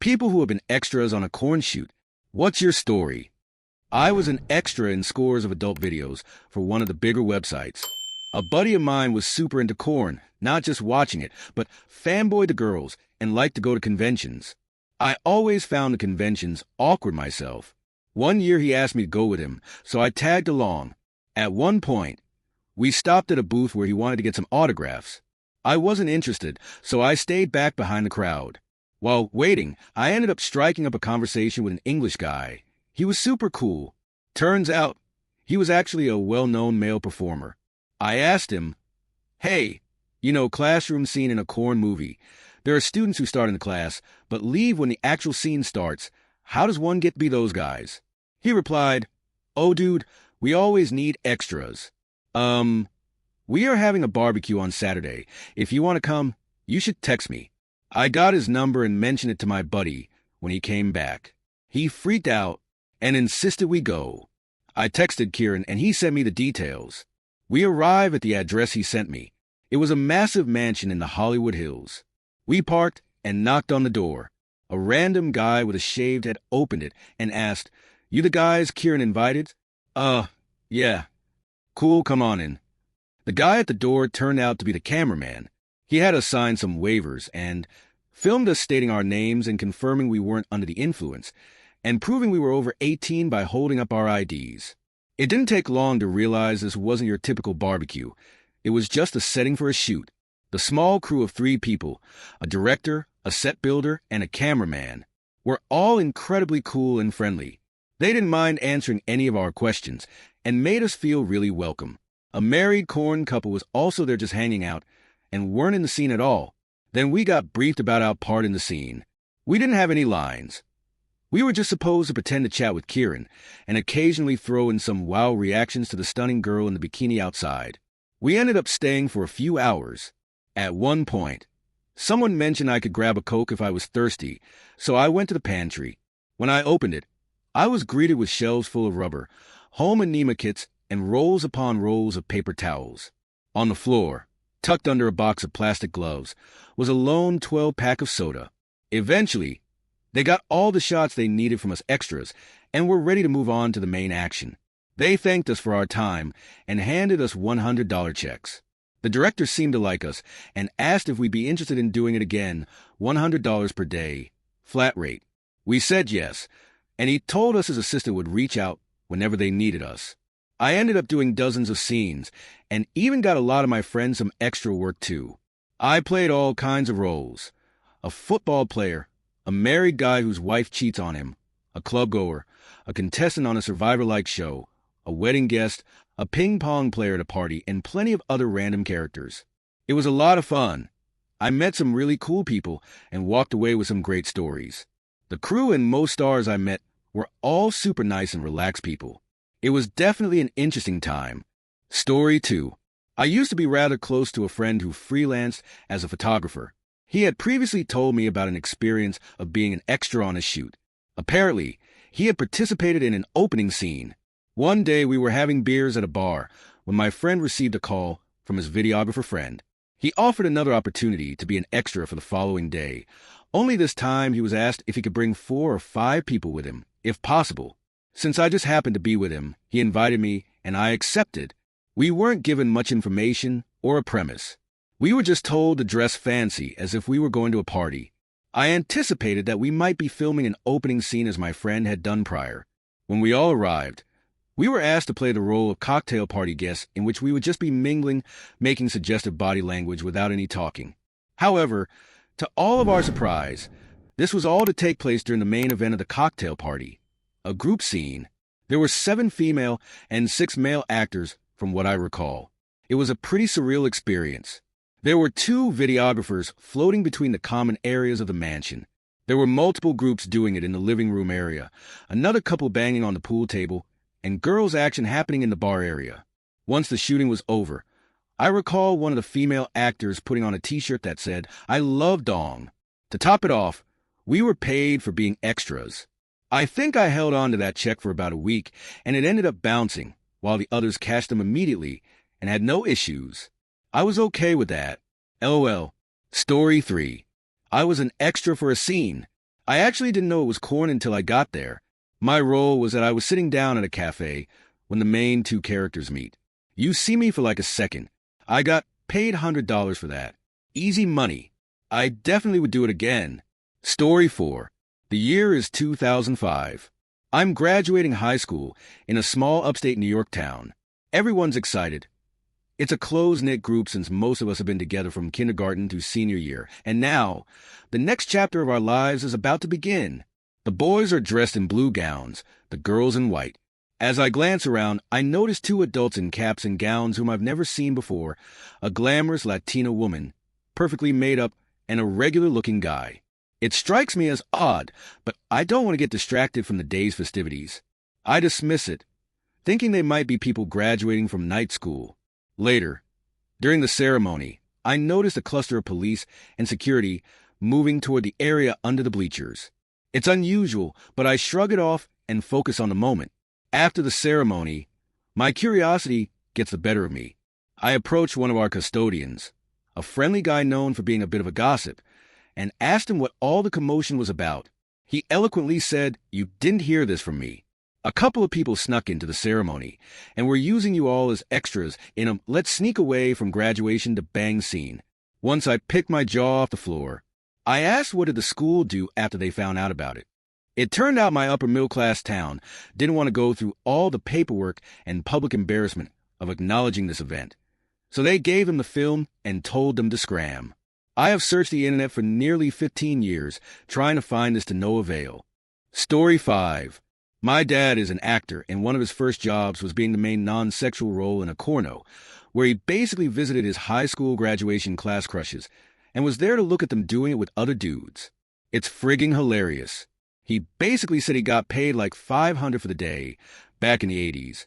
People who have been extras on a corn shoot. What's your story? I was an extra in scores of adult videos for one of the bigger websites. A buddy of mine was super into corn, not just watching it, but fanboyed the girls and liked to go to conventions. I always found the conventions awkward myself. One year he asked me to go with him, so I tagged along. At one point, we stopped at a booth where he wanted to get some autographs. I wasn't interested, so I stayed back behind the crowd. While waiting, I ended up striking up a conversation with an English guy. He was super cool. Turns out, he was actually a well-known male performer. I asked him, "Hey, classroom scene in a corn movie. There are students who start in the class, but leave when the actual scene starts. How does one get to be those guys?" He replied, "Oh, dude, we always need extras. We are having a barbecue on Saturday. If you want to come, you should text me." I got his number and mentioned it to my buddy when he came back. He freaked out and insisted we go. I texted Kieran and he sent me the details. We arrived at the address he sent me. It was a massive mansion in the Hollywood Hills. We parked and knocked on the door. A random guy with a shaved head opened it and asked, "You the guys Kieran invited?" Yeah. Cool, come on in." The guy at the door turned out to be the cameraman. He had us sign some waivers and filmed us stating our names and confirming we weren't under the influence, and proving we were over 18 by holding up our IDs. It didn't take long to realize this wasn't your typical barbecue. It was just a setting for a shoot. The small crew of 3 people, a director, a set builder, and a cameraman, were all incredibly cool and friendly. They didn't mind answering any of our questions and made us feel really welcome. A married corn couple was also there just hanging out and weren't in the scene at all. Then we got briefed about our part in the scene. We didn't have any lines. We were just supposed to pretend to chat with Kieran and occasionally throw in some wow reactions to the stunning girl in the bikini outside. We ended up staying for a few hours. At one point, someone mentioned I could grab a Coke if I was thirsty, so I went to the pantry. When I opened it, I was greeted with shelves full of rubber, home enema kits, and rolls upon rolls of paper towels. On the floor, tucked under a box of plastic gloves, was a lone 12-pack of soda. Eventually, they got all the shots they needed from us extras and were ready to move on to the main action. They thanked us for our time and handed us $100 checks. The director seemed to like us and asked if we'd be interested in doing it again, $100 per day, flat rate. We said yes, and he told us his assistant would reach out whenever they needed us. I ended up doing dozens of scenes and even got a lot of my friends some extra work too. I played all kinds of roles. A football player, a married guy whose wife cheats on him, a club-goer, a contestant on a Survivor-like show, a wedding guest, a ping-pong player at a party, and plenty of other random characters. It was a lot of fun. I met some really cool people and walked away with some great stories. The crew and most stars I met were all super nice and relaxed people. It was definitely an interesting time. Story 2. I used to be rather close to a friend who freelanced as a photographer. He had previously told me about an experience of being an extra on a shoot. Apparently, he had participated in an opening scene. One day we were having beers at a bar when my friend received a call from his videographer friend. He offered another opportunity to be an extra for the following day. Only this time he was asked if he could bring 4 or 5 people with him, if possible. Since I just happened to be with him, he invited me, and I accepted. We weren't given much information or a premise. We were just told to dress fancy as if we were going to a party. I anticipated that we might be filming an opening scene as my friend had done prior. When we all arrived, we were asked to play the role of cocktail party guests in which we would just be mingling, making suggestive body language without any talking. However, to all of our surprise, this was all to take place during the main event of the cocktail party, a group scene. There were 7 female and 6 male actors from what I recall. It was a pretty surreal experience. There were 2 videographers floating between the common areas of the mansion. There were multiple groups doing it in the living room area, another couple banging on the pool table, and girls' action happening in the bar area. Once the shooting was over, I recall one of the female actors putting on a t-shirt that said, "I love Dong." To top it off, we were paid for being extras. I think I held on to that check for about a week, and it ended up bouncing, while the others cashed them immediately and had no issues. I was okay with that. LOL. Story 3. I was an extra for a scene. I actually didn't know it was corn until I got there. My role was that I was sitting down at a cafe when the main two characters meet. You see me for like a second. I got paid $100 for that. Easy money. I definitely would do it again. Story 4. The year is 2005. I'm graduating high school in a small upstate New York town. Everyone's excited. It's a close-knit group since most of us have been together from kindergarten to senior year. And now, the next chapter of our lives is about to begin. The boys are dressed in blue gowns, the girls in white. As I glance around, I notice two adults in caps and gowns whom I've never seen before, a glamorous Latina woman, perfectly made up, and a regular-looking guy. It strikes me as odd, but I don't want to get distracted from the day's festivities. I dismiss it, thinking they might be people graduating from night school. Later, during the ceremony, I noticed a cluster of police and security moving toward the area under the bleachers. It's unusual, but I shrug it off and focus on the moment. After the ceremony, my curiosity gets the better of me. I approach one of our custodians, a friendly guy known for being a bit of a gossip, and asked him what all the commotion was about. He eloquently said, "You didn't hear this from me. A couple of people snuck into the ceremony, and we're using you all as extras in a let's sneak away from graduation to bang scene." Once I picked my jaw off the floor, I asked what did the school do after they found out about it. It turned out my upper-middle-class town didn't want to go through all the paperwork and public embarrassment of acknowledging this event, so they gave them the film and told them to scram. I have searched the internet for nearly 15 years, trying to find this to no avail. Story 5. My dad is an actor, and one of his first jobs was being the main non-sexual role in a corno, where he basically visited his high school graduation class crushes, and was there to look at them doing it with other dudes. It's frigging hilarious. He basically said he got paid like $500 for the day, back in the 80s.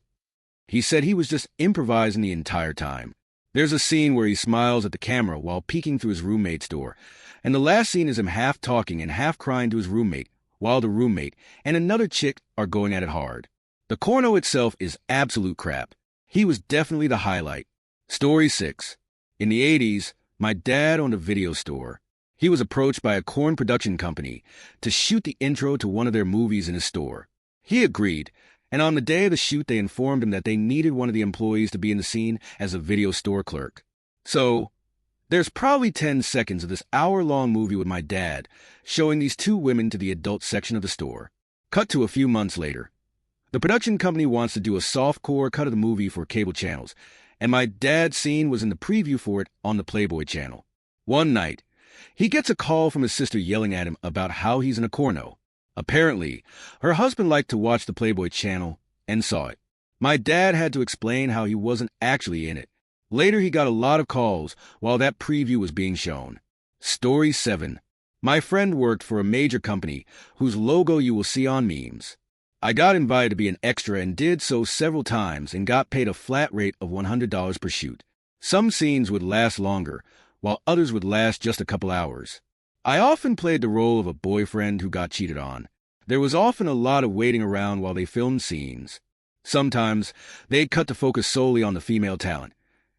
He said he was just improvising the entire time. There's a scene where he smiles at the camera while peeking through his roommate's door, and the last scene is him half talking and half crying to his roommate, while the roommate and another chick are going at it hard. The corno itself is absolute crap. He was definitely the highlight. Story 6. In the 80s, my dad owned a video store. He was approached by a corn production company to shoot the intro to one of their movies in his store. He agreed, and on the day of the shoot they informed him that they needed one of the employees to be in the scene as a video store clerk. So, there's probably 10 seconds of this hour-long movie with my dad showing these two women to the adult section of the store. Cut to a few months later. The production company wants to do a softcore cut of the movie for cable channels, and my dad's scene was in the preview for it on the Playboy channel. One night, he gets a call from his sister yelling at him about how he's in a corno. Apparently, her husband liked to watch the Playboy channel and saw it. My dad had to explain how he wasn't actually in it. Later, he got a lot of calls while that preview was being shown. Story 7. My friend worked for a major company whose logo you will see on memes. I got invited to be an extra and did so several times and got paid a flat rate of $100 per shoot. Some scenes would last longer, while others would last just a couple hours. I often played the role of a boyfriend who got cheated on. There was often a lot of waiting around while they filmed scenes. Sometimes, they'd cut to focus solely on the female talent,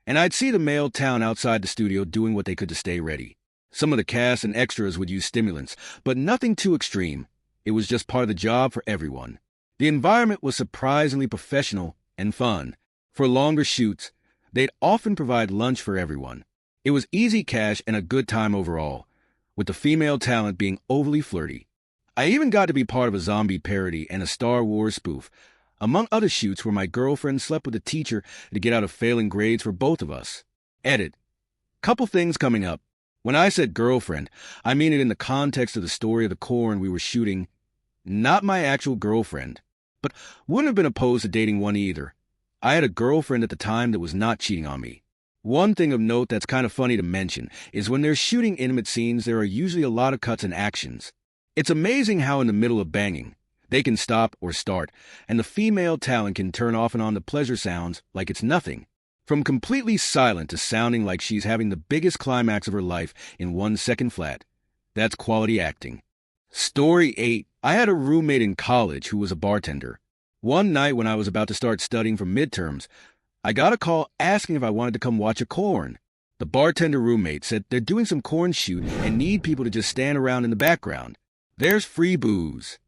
and I'd see the male talent outside the studio doing what they could to stay ready. Some of the cast and extras would use stimulants, but nothing too extreme. It was just part of the job for everyone. The environment was surprisingly professional and fun. For longer shoots, they'd often provide lunch for everyone. It was easy cash and a good time overall, with the female talent being overly flirty. I even got to be part of a zombie parody and a Star Wars spoof, among other shoots where my girlfriend slept with a teacher to get out of failing grades for both of us. Edit. Couple things coming up. When I said girlfriend, I mean it in the context of the story of the corn we were shooting. Not my actual girlfriend, but wouldn't have been opposed to dating one either. I had a girlfriend at the time that was not cheating on me. One thing of note that's kind of funny to mention is when they're shooting intimate scenes, there are usually a lot of cuts and actions. It's amazing how in the middle of banging, they can stop or start, and the female talent can turn off and on the pleasure sounds like it's nothing. From completely silent to sounding like she's having the biggest climax of her life in 1 second flat. That's quality acting. Story 8. I had a roommate in college who was a bartender. One night when I was about to start studying for midterms, I got a call asking if I wanted to come watch a corn. The bartender roommate said they're doing some corn shoot and need people to just stand around in the background. There's free booze.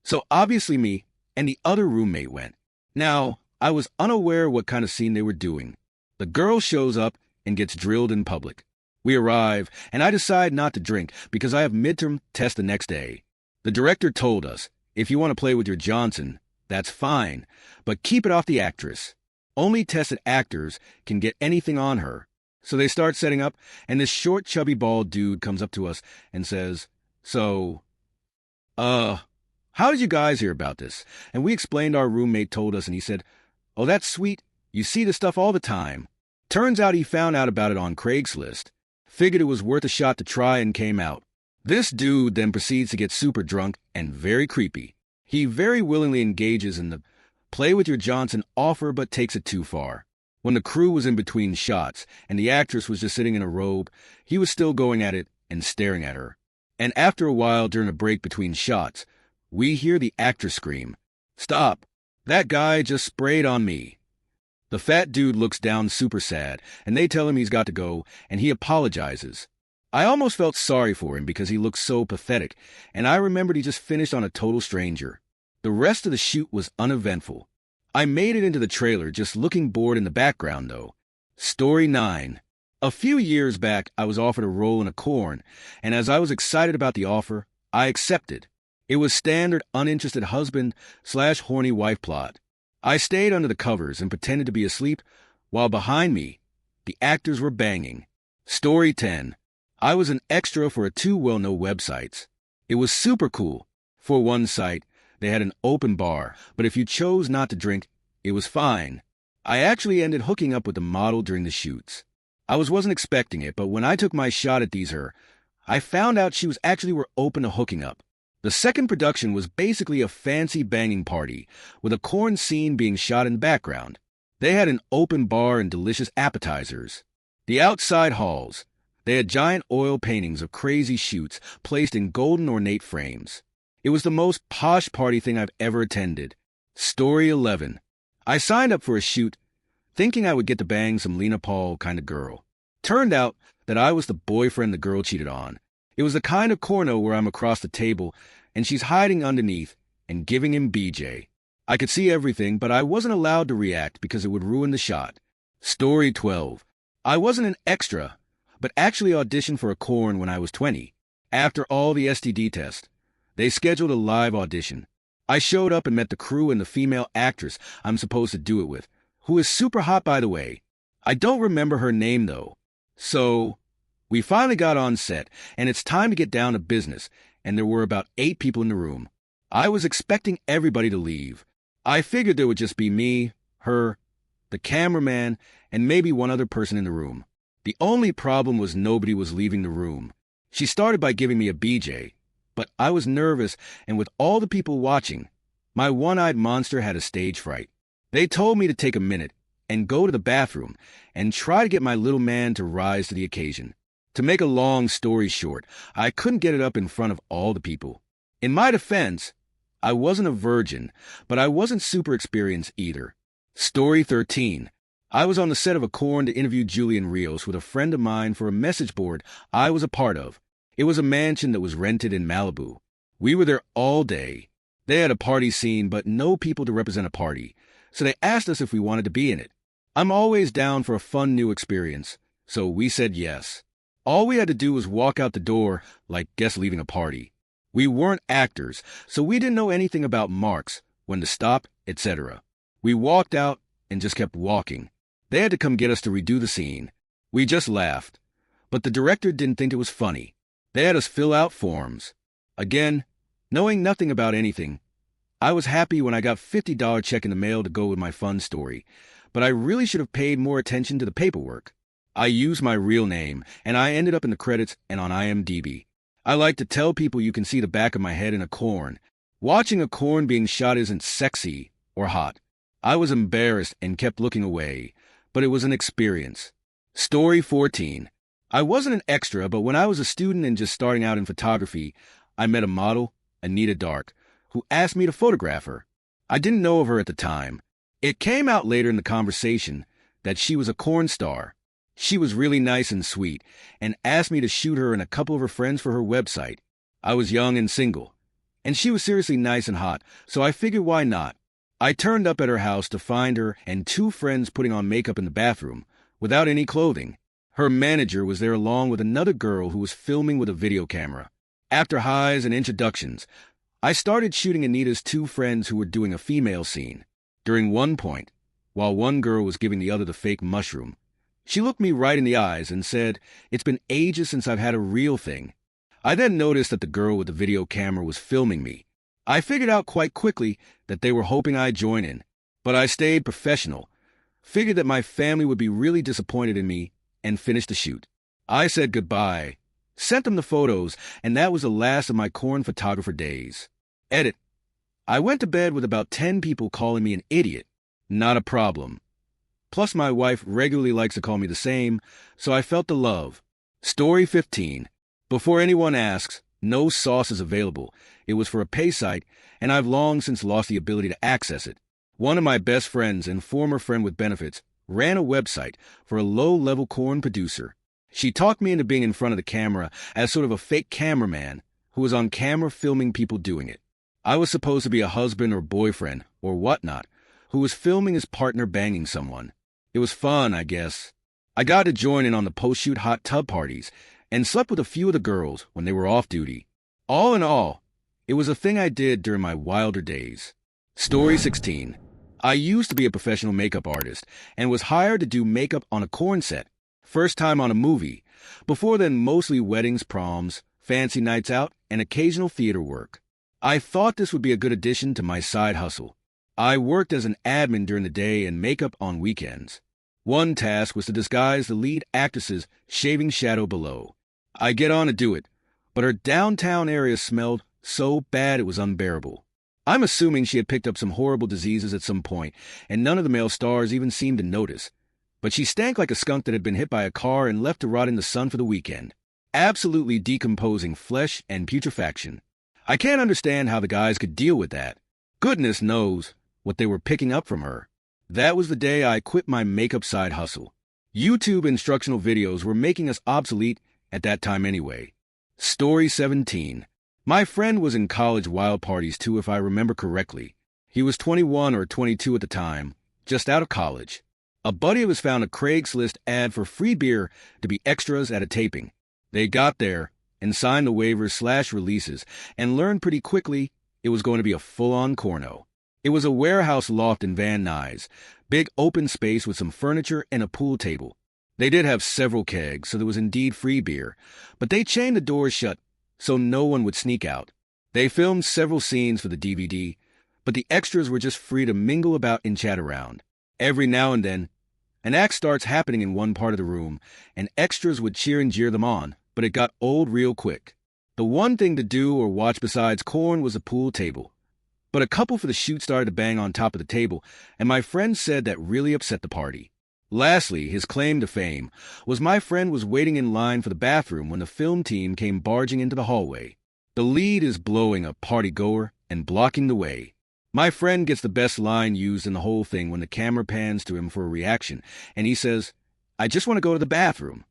So obviously me and the other roommate went. Now, I was unaware what kind of scene they were doing. The girl shows up and gets drilled in public. We arrive, and I decide not to drink because I have midterm test the next day. The director told us, if you want to play with your Johnson, that's fine, but keep it off the actress. Only tested actors can get anything on her. So they start setting up, and this short, chubby, bald dude comes up to us and says, So, how did you guys hear about this? And we explained our roommate told us, and he said, Oh, that's sweet. You see this stuff all the time. Turns out he found out about it on Craigslist. Figured it was worth a shot to try and came out. This dude then proceeds to get super drunk and very creepy. He very willingly engages in the play with your Johnson offer but takes it too far. When the crew was in between shots and the actress was just sitting in a robe, he was still going at it and staring at her. And after a while during a break between shots, we hear the actress scream, Stop! That guy just sprayed on me. The fat dude looks down super sad, and they tell him he's got to go, and he apologizes. I almost felt sorry for him because he looked so pathetic, and I remembered he just finished on a total stranger. The rest of the shoot was uneventful. I made it into the trailer just looking bored in the background, though. Story 9. A few years back, I was offered a role in a corn, and as I was excited about the offer, I accepted. It was standard uninterested husband/horny wife plot. I stayed under the covers and pretended to be asleep, while behind me, the actors were banging. Story 10. I was an extra for 2 well-known websites. It was super cool. For one site, they had an open bar, but if you chose not to drink, it was fine. I actually ended hooking up with the model during the shoots. I wasn't expecting it, but when I took my shot at her, I found out she was actually were open to hooking up. The second production was basically a fancy banging party, with a corn scene being shot in the background. They had an open bar and delicious appetizers. The outside halls, they had giant oil paintings of crazy shoots placed in golden ornate frames. It was the most posh party thing I've ever attended. Story 11. I signed up for a shoot, thinking I would get to bang some Lena Paul kind of girl. Turned out that I was the boyfriend the girl cheated on. It was the kind of corno where I'm across the table, and she's hiding underneath and giving him BJ. I could see everything, but I wasn't allowed to react because it would ruin the shot. Story 12. I wasn't an extra, but actually auditioned for a corn when I was 20. After all the STD tests, they scheduled a live audition. I showed up and met the crew and the female actress I'm supposed to do it with, who is super hot by the way. I don't remember her name though. So, we finally got on set, and it's time to get down to business, and there were about 8 people in the room. I was expecting everybody to leave. I figured there would just be me, her, the cameraman, and maybe one other person in the room. The only problem was nobody was leaving the room. She started by giving me a BJ, but I was nervous, and with all the people watching, my one-eyed monster had a stage fright. They told me to take a minute and go to the bathroom and try to get my little man to rise to the occasion. To make a long story short, I couldn't get it up in front of all the people. In my defense, I wasn't a virgin, but I wasn't super experienced either. Story 13. I was on the set of a corn to interview Julian Rios with a friend of mine for a message board I was a part of. It was a mansion that was rented in Malibu. We were there all day. They had a party scene, but no people to represent a party, so they asked us if we wanted to be in it. I'm always down for a fun new experience, so we said yes. All we had to do was walk out the door like guests leaving a party. We weren't actors, so we didn't know anything about marks, when to stop, etc. We walked out and just kept walking. They had to come get us to redo the scene. We just laughed. But the director didn't think it was funny. They had us fill out forms. Again, knowing nothing about anything, I was happy when I got a $50 check in the mail to go with my fun story, but I really should have paid more attention to the paperwork. I used my real name, and I ended up in the credits and on IMDb. I like to tell people you can see the back of my head in a corn. Watching a corn being shot isn't sexy or hot. I was embarrassed and kept looking away, but it was an experience. Story 14. I wasn't an extra, but when I was a student and just starting out in photography, I met a model, Anita Dark, who asked me to photograph her. I didn't know of her at the time. It came out later in the conversation that she was a corn star. She was really nice and sweet, and asked me to shoot her and a couple of her friends for her website. I was young and single, and she was seriously nice and hot, so I figured why not. I turned up at her house to find her and two friends putting on makeup in the bathroom, without any clothing. Her manager was there along with another girl who was filming with a video camera. After highs and introductions, I started shooting Anita's two friends who were doing a female scene. During one point, while one girl was giving the other the fake mushroom, she looked me right in the eyes and said, "It's been ages since I've had a real thing." I then noticed that the girl with the video camera was filming me. I figured out quite quickly that they were hoping I'd join in, but I stayed professional, figured that my family would be really disappointed in me, and finished the shoot. I said goodbye, sent them the photos, and that was the last of my corn photographer days. Edit. I went to bed with about 10 people calling me an idiot. Not a problem. Plus my wife regularly likes to call me the same, so I felt the love. Story 15. Before anyone asks, no sauce is available. It was for a pay site, and I've long since lost the ability to access it. One of my best friends and former friend with benefits ran a website for a low-level corn producer. She talked me into being in front of the camera as sort of a fake cameraman who was on camera filming people doing it. I was supposed to be a husband or boyfriend or whatnot who was filming his partner banging someone. It was fun, I guess. I got to join in on the post-shoot hot tub parties and slept with a few of the girls when they were off duty. All in all, it was a thing I did during my wilder days. Story 16. I used to be a professional makeup artist and was hired to do makeup on a corn set. First time on a movie. Before then, mostly weddings, proms, fancy nights out, and occasional theater work. I thought this would be a good addition to my side hustle. I worked as an admin during the day and makeup on weekends. One task was to disguise the lead actress's shaving shadow below. I get on to do it, but her downtown area smelled so bad it was unbearable. I'm assuming she had picked up some horrible diseases at some point, and none of the male stars even seemed to notice. But she stank like a skunk that had been hit by a car and left to rot in the sun for the weekend. Absolutely decomposing flesh and putrefaction. I can't understand how the guys could deal with that. Goodness knows what they were picking up from her. That was the day I quit my makeup side hustle. YouTube instructional videos were making us obsolete at that time anyway. Story 17. My friend was in college wild parties too, if I remember correctly. He was 21 or 22 at the time, just out of college. A buddy of his found a Craigslist ad for free beer to be extras at a taping. They got there and signed the waivers/releases and learned pretty quickly it was going to be a full-on corno. It was a warehouse loft in Van Nuys, big open space with some furniture and a pool table. They did have several kegs, so there was indeed free beer, but they chained the doors shut so no one would sneak out. They filmed several scenes for the DVD, but the extras were just free to mingle about and chat around. Every now and then, an act starts happening in one part of the room, and extras would cheer and jeer them on, but it got old real quick. The one thing to do or watch besides corn was a pool table. But a couple for the shoot started to bang on top of the table, and my friend said that really upset the party. Lastly, his claim to fame was my friend was waiting in line for the bathroom when the film team came barging into the hallway. The lead is blowing a party-goer and blocking the way. My friend gets the best line used in the whole thing when the camera pans to him for a reaction, and he says, "I just want to go to the bathroom."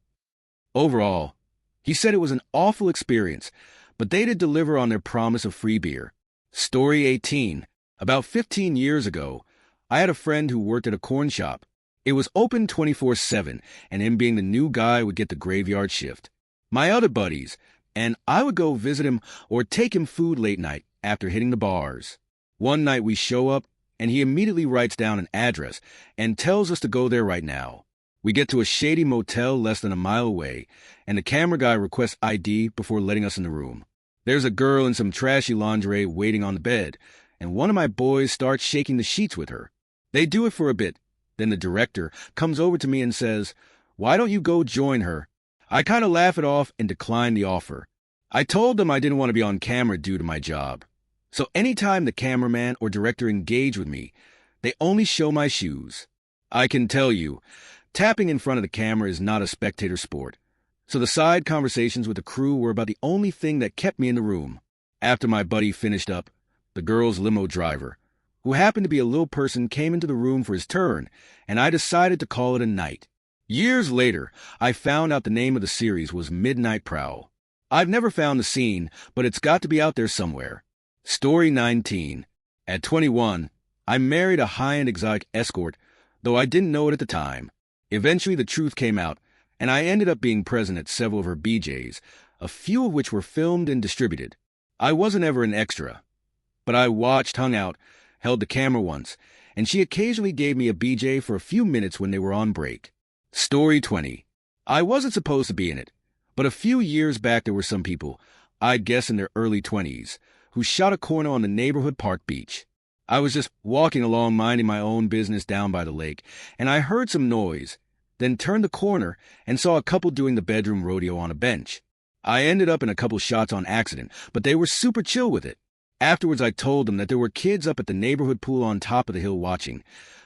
Overall, he said it was an awful experience, but they did deliver on their promise of free beer. Story 18. About 15 years ago, I had a friend who worked at a corn shop. It was open 24/7, and him being the new guy would get the graveyard shift. My other buddies, and I would go visit him or take him food late night after hitting the bars. One night we show up, and he immediately writes down an address and tells us to go there right now. We get to a shady motel less than a mile away, and the camera guy requests ID before letting us in the room. There's a girl in some trashy lingerie waiting on the bed, and one of my boys starts shaking the sheets with her. They do it for a bit. Then the director comes over to me and says, "Why don't you go join her?" I kind of laugh it off and decline the offer. I told them I didn't want to be on camera due to my job. So anytime the cameraman or director engage with me, they only show my shoes. I can tell you, tapping in front of the camera is not a spectator sport. So the side conversations with the crew were about the only thing that kept me in the room. After my buddy finished up, the girl's limo driver, who happened to be a little person, came into the room for his turn, and I decided to call it a night. Years later, I found out the name of the series was Midnight Prowl. I've never found the scene, but it's got to be out there somewhere. Story 19. At 21, I married a high-end exotic escort, though I didn't know it at the time. Eventually, the truth came out, and I ended up being present at several of her BJs, a few of which were filmed and distributed. I wasn't ever an extra, but I watched, hung out, held the camera once, and she occasionally gave me a BJ for a few minutes when they were on break. Story 20. I wasn't supposed to be in it, but a few years back there were some people, I'd guess in their early 20s, who shot a corner on the neighborhood park beach. I was just walking along minding my own business down by the lake, and I heard some noise, then turned the corner and saw a couple doing the bedroom rodeo on a bench. I ended up in a couple shots on accident, but they were super chill with it. Afterwards, I told them that there were kids up at the neighborhood pool on top of the hill watching.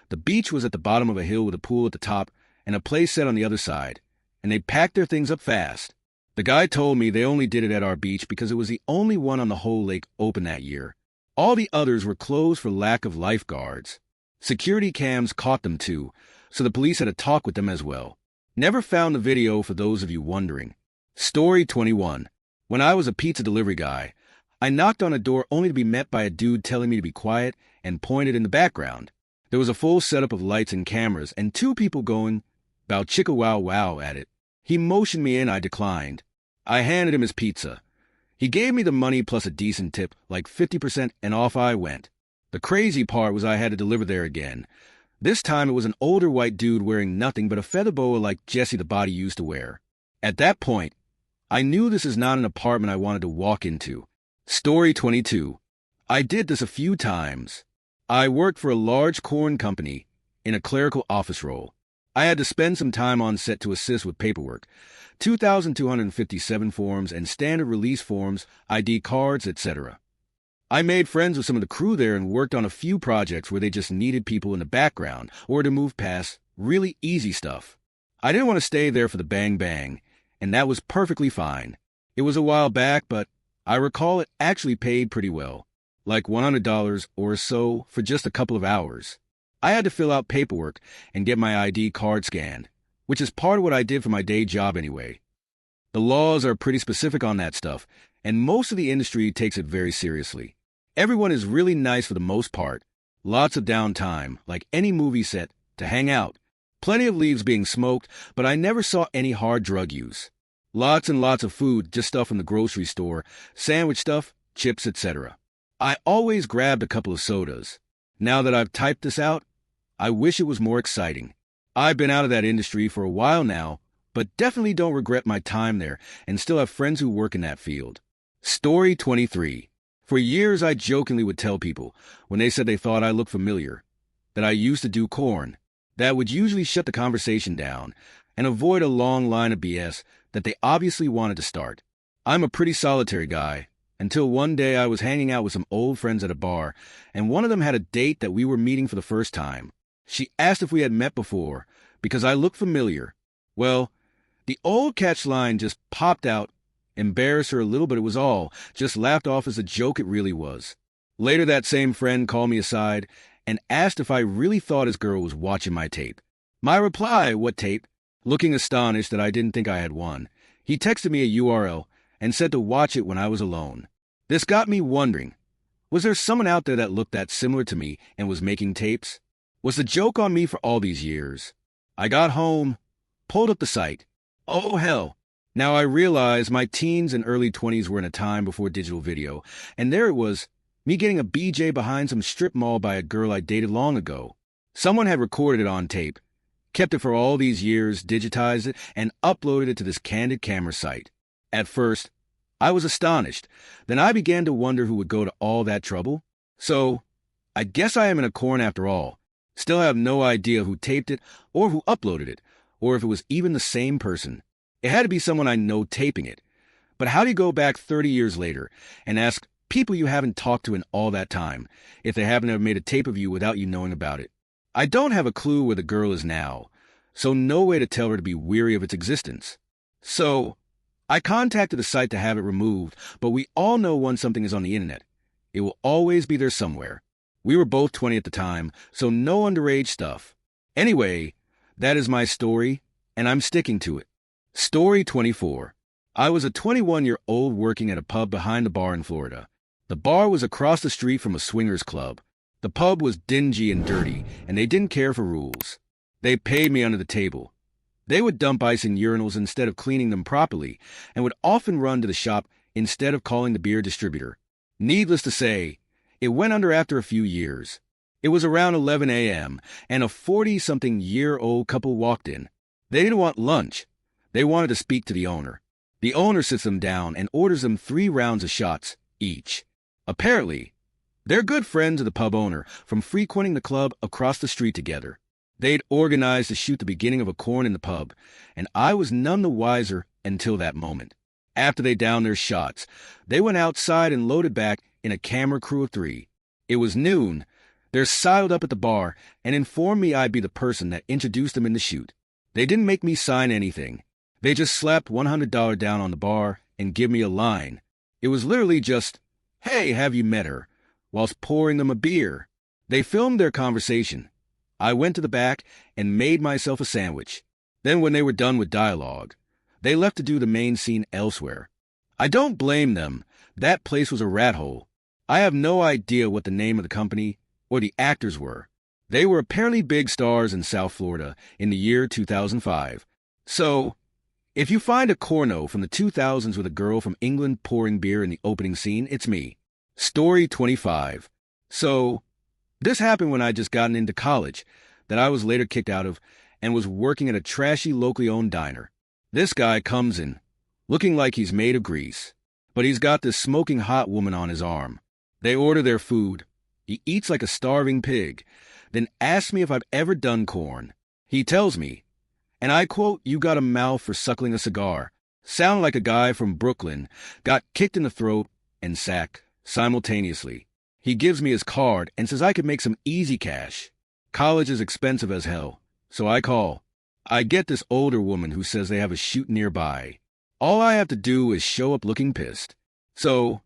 The beach was at the bottom of a hill with a pool at the top and a play set on the other side, and they packed their things up fast. The guy told me they only did it at our beach because it was the only one on the whole lake open that year. All the others were closed for lack of lifeguards. Security cams caught them too, so the police had a talk with them as well. Never found the video for those of you wondering. Story 21. When I was a pizza delivery guy, I knocked on a door only to be met by a dude telling me to be quiet and pointed in the background. There was a full setup of lights and cameras and two people going "bow chicka wow wow" at it. He motioned me in, I declined. I handed him his pizza. He gave me the money plus a decent tip, like 50%, and off I went. The crazy part was I had to deliver there again. This time it was an older white dude wearing nothing but a feather boa like Jesse the Body used to wear. At that point, I knew this is not an apartment I wanted to walk into. Story 22. I did this a few times. I worked for a large corn company in a clerical office role. I had to spend some time on set to assist with paperwork, 2,257 forms and standard release forms, ID cards, etc. I made friends with some of the crew there and worked on a few projects where they just needed people in the background or to move past really easy stuff. I didn't want to stay there for the bang bang, and that was perfectly fine. It was a while back, but I recall it actually paid pretty well, like $100 or so for just a couple of hours. I had to fill out paperwork and get my ID card scanned, which is part of what I did for my day job anyway. The laws are pretty specific on that stuff, and most of the industry takes it very seriously. Everyone is really nice for the most part. Lots of downtime, like any movie set, to hang out. Plenty of leaves being smoked, but I never saw any hard drug use. Lots and lots of food, just stuff from the grocery store, sandwich stuff, chips, etc. I always grabbed a couple of sodas. Now that I've typed this out, I wish it was more exciting. I've been out of that industry for a while now, but definitely don't regret my time there and still have friends who work in that field. Story 23. For years, I jokingly would tell people, when they said they thought I looked familiar, that I used to do corn. That would usually shut the conversation down and avoid a long line of BS that they obviously wanted to start. I'm a pretty solitary guy, until one day I was hanging out with some old friends at a bar, and one of them had a date that we were meeting for the first time. She asked if we had met before, because I looked familiar. Well, the old catch line just popped out, embarrassed her a little, but it was all, just laughed off as a joke it really was. Later that same friend called me aside and asked if I really thought his girl was watching my tape. My reply, "What tape?" Looking astonished that I didn't think I had one. He texted me a URL and said to watch it when I was alone. This got me wondering, was there someone out there that looked that similar to me and was making tapes? Was the joke on me for all these years? I got home, pulled up the site. Oh, hell. Now I realize my teens and early 20s were in a time before digital video, and there it was, me getting a BJ behind some strip mall by a girl I dated long ago. Someone had recorded it on tape, kept it for all these years, digitized it, and uploaded it to this candid camera site. At first, I was astonished. Then I began to wonder who would go to all that trouble. So, I guess I am in a corn after all. Still have no idea who taped it, or who uploaded it, or if it was even the same person. It had to be someone I know taping it. But how do you go back 30 years later and ask people you haven't talked to in all that time if they haven't ever made a tape of you without you knowing about it? I don't have a clue where the girl is now, so no way to tell her to be weary of its existence. So, I contacted the site to have it removed, but we all know once something is on the internet, it will always be there somewhere. We were both 20 at the time, so no underage stuff. Anyway, that is my story, and I'm sticking to it. Story 24. I was a 21-year-old working at a pub behind the bar in Florida. The bar was across the street from a swingers club. The pub was dingy and dirty, and they didn't care for rules. They paid me under the table. They would dump ice in urinals instead of cleaning them properly, and would often run to the shop instead of calling the beer distributor. Needless to say, it went under after a few years. It was around 11 a.m., and a 40-something-year-old couple walked in. They didn't want lunch. They wanted to speak to the owner. The owner sits them down and orders them 3 rounds of shots each. Apparently, they're good friends of the pub owner from frequenting the club across the street together. They'd organized to shoot the beginning of a corn in the pub, and I was none the wiser until that moment. After they downed their shots, they went outside and loaded back in a camera crew of 3. It was noon. They're sidled up at the bar and informed me I'd be the person that introduced them in the shoot. They didn't make me sign anything. They just slapped $100 down on the bar and give me a line. It was literally just, "Hey, have you met her?" whilst pouring them a beer. They filmed their conversation. I went to the back and made myself a sandwich. Then when they were done with dialogue, they left to do the main scene elsewhere. I don't blame them. That place was a rat hole. I have no idea what the name of the company or the actors were. They were apparently big stars in South Florida in the year 2005. So, if you find a corno from the 2000s with a girl from England pouring beer in the opening scene, it's me. Story 25. So, this happened when I just gotten into college, that I was later kicked out of, and was working at a trashy locally owned diner. This guy comes in, looking like he's made of grease, but he's got this smoking hot woman on his arm. They order their food. He eats like a starving pig, then asks me if I've ever done corn. He tells me, and I quote, "You got a mouth for suckling a cigar." Sound like a guy from Brooklyn got kicked in the throat and sacked simultaneously. He gives me his card and says I could make some easy cash. College is expensive as hell, so I call. I get this older woman who says they have a shoot nearby. All I have to do is show up looking pissed. So,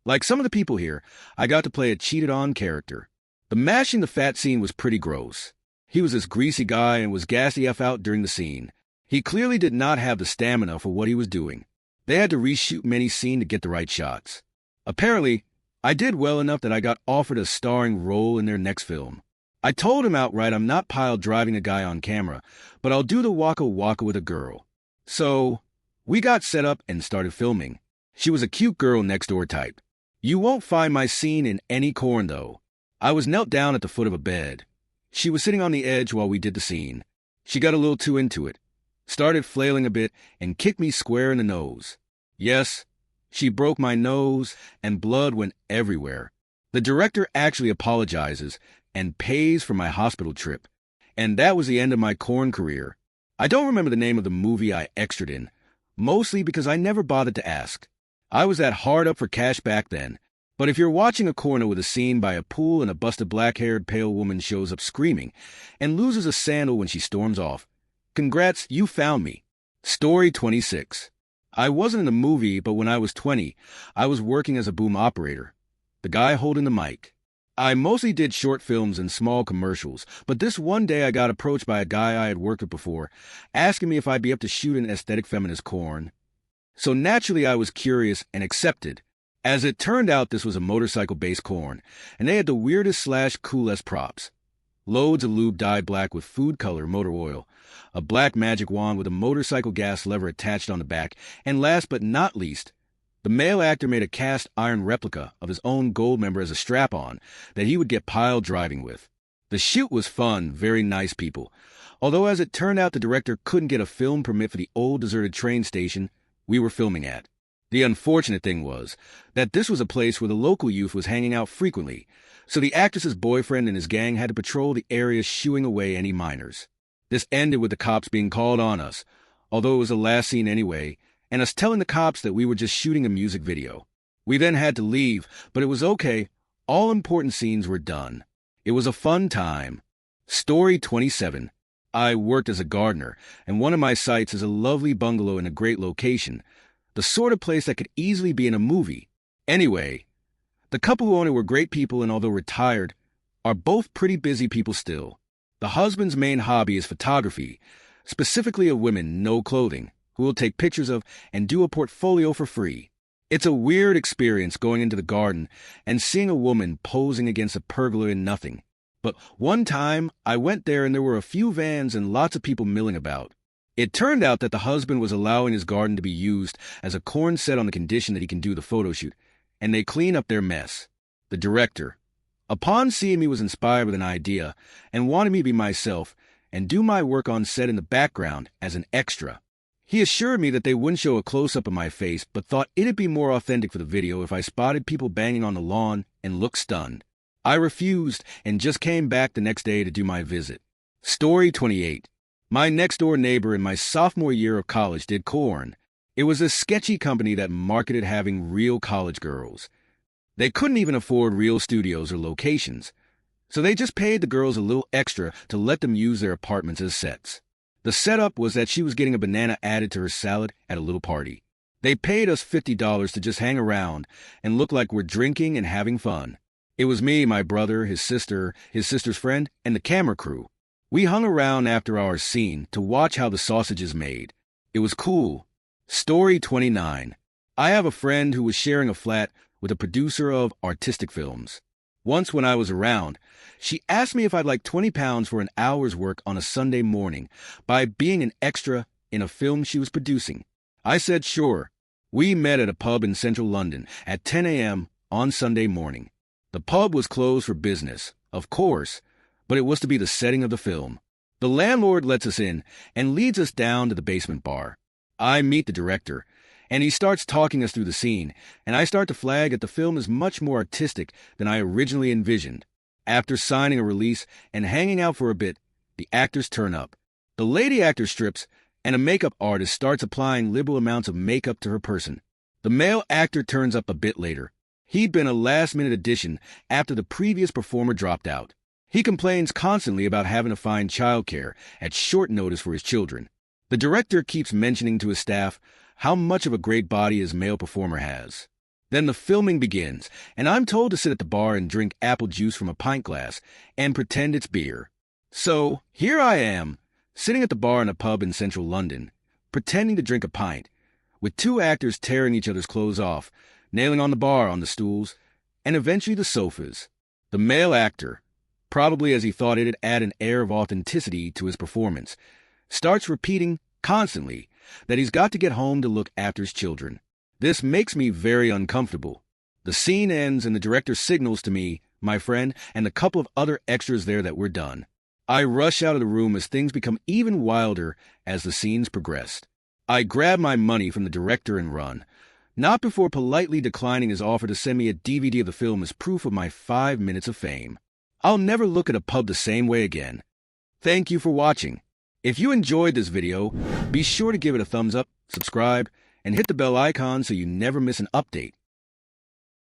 like some of the people here, I got to play a cheated-on character. The mashing the fat scene was pretty gross. He was this greasy guy and was gassy F out during the scene. He clearly did not have the stamina for what he was doing. They had to reshoot many scenes to get the right shots. Apparently, I did well enough that I got offered a starring role in their next film. I told him outright I'm not pile driving a guy on camera, but I'll do the waka waka with a girl. So, we got set up and started filming. She was a cute girl next door type. You won't find my scene in any corn, though. I was knelt down at the foot of a bed. She was sitting on the edge while we did the scene. She got a little too into it, started flailing a bit, and kicked me square in the nose. Yes, she broke my nose, and blood went everywhere. The director actually apologizes and pays for my hospital trip, and that was the end of my corn career. I don't remember the name of the movie I extras in, mostly because I never bothered to ask. I was that hard up for cash back then. But if you're watching a corner with a scene by a pool and a busted black-haired pale woman shows up screaming and loses a sandal when she storms off, congrats, you found me. Story 26. I wasn't in the movie, but when I was 20, I was working as a boom operator, the guy holding the mic. I mostly did short films and small commercials, but this one day I got approached by a guy I had worked with before, asking me if I'd be up to shoot an aesthetic feminist corn. So naturally I was curious and accepted. As it turned out, this was a motorcycle-based corn, and they had the weirdest/coolest props. Loads of lube dyed black with food color motor oil, a black magic wand with a motorcycle gas lever attached on the back, and last but not least, the male actor made a cast iron replica of his own gold member as a strap-on that he would get pile driving with. The shoot was fun, very nice people, although as it turned out the director couldn't get a film permit for the old deserted train station we were filming at. The unfortunate thing was that this was a place where the local youth was hanging out frequently, so the actress's boyfriend and his gang had to patrol the area shooing away any minors. This ended with the cops being called on us, although it was the last scene anyway, and us telling the cops that we were just shooting a music video. We then had to leave, but it was okay. All important scenes were done. It was a fun time. Story 27. I worked as a gardener, and one of my sites is a lovely bungalow in a great location, the sort of place that could easily be in a movie. Anyway, the couple who own it were great people, and although retired, are both pretty busy people still. The husband's main hobby is photography, specifically of women, no clothing. who will take pictures of and do a portfolio for free. It's a weird experience going into the garden and seeing a woman posing against a pergola in nothing. But one time, I went there and there were a few vans and lots of people milling about. It turned out that the husband was allowing his garden to be used as a corn set on the condition that he can do the photo shoot, and they clean up their mess. The director, upon seeing me, was inspired with an idea and wanted me to be myself and do my work on set in the background as an extra. He assured me that they wouldn't show a close-up of my face, but thought it'd be more authentic for the video if I spotted people banging on the lawn and looked stunned. I refused and just came back the next day to do my visit. Story 28. My next-door neighbor in my sophomore year of college did corn. It was a sketchy company that marketed having real college girls. They couldn't even afford real studios or locations, so they just paid the girls a little extra to let them use their apartments as sets. The setup was that she was getting a banana added to her salad at a little party. They paid us $50 to just hang around and look like we're drinking and having fun. It was me, my brother, his sister's friend, and the camera crew. We hung around after our scene to watch how the sausage is made. It was cool. Story 29. I have a friend who was sharing a flat with a producer of artistic films. Once when I was around, she asked me if I'd like 20 pounds for an hour's work on a Sunday morning by being an extra in a film she was producing. I said sure. We met at a pub in central London at 10 a.m. on Sunday morning. The pub was closed for business, of course, but it was to be the setting of the film. The landlord lets us in and leads us down to the basement bar. I meet the director, and he starts talking us through the scene, and I start to flag that the film is much more artistic than I originally envisioned. After signing a release and hanging out for a bit, the actors turn up. The lady actor strips, and a makeup artist starts applying liberal amounts of makeup to her person. The male actor turns up a bit later. He'd been a last-minute addition after the previous performer dropped out. He complains constantly about having to find childcare at short notice for his children. The director keeps mentioning to his staff how much of a great body his male performer has. Then the filming begins, and I'm told to sit at the bar and drink apple juice from a pint glass and pretend it's beer. So here I am, sitting at the bar in a pub in central London, pretending to drink a pint, with two actors tearing each other's clothes off, nailing on the bar, on the stools, and eventually the sofas. The male actor, probably as he thought it'd add an air of authenticity to his performance, starts repeating constantly that he's got to get home to look after his children. This makes me very uncomfortable. The scene ends and the director signals to me, my friend, and the couple of other extras there that we're done. I rush out of the room as things become even wilder as the scenes progressed. I grab my money from the director and run, not before politely declining his offer to send me a DVD of the film as proof of my 5 minutes of fame. I'll never look at a pub the same way again. Thank you for watching. If you enjoyed this video, be sure to give it a thumbs up, subscribe, and hit the bell icon so you never miss an update.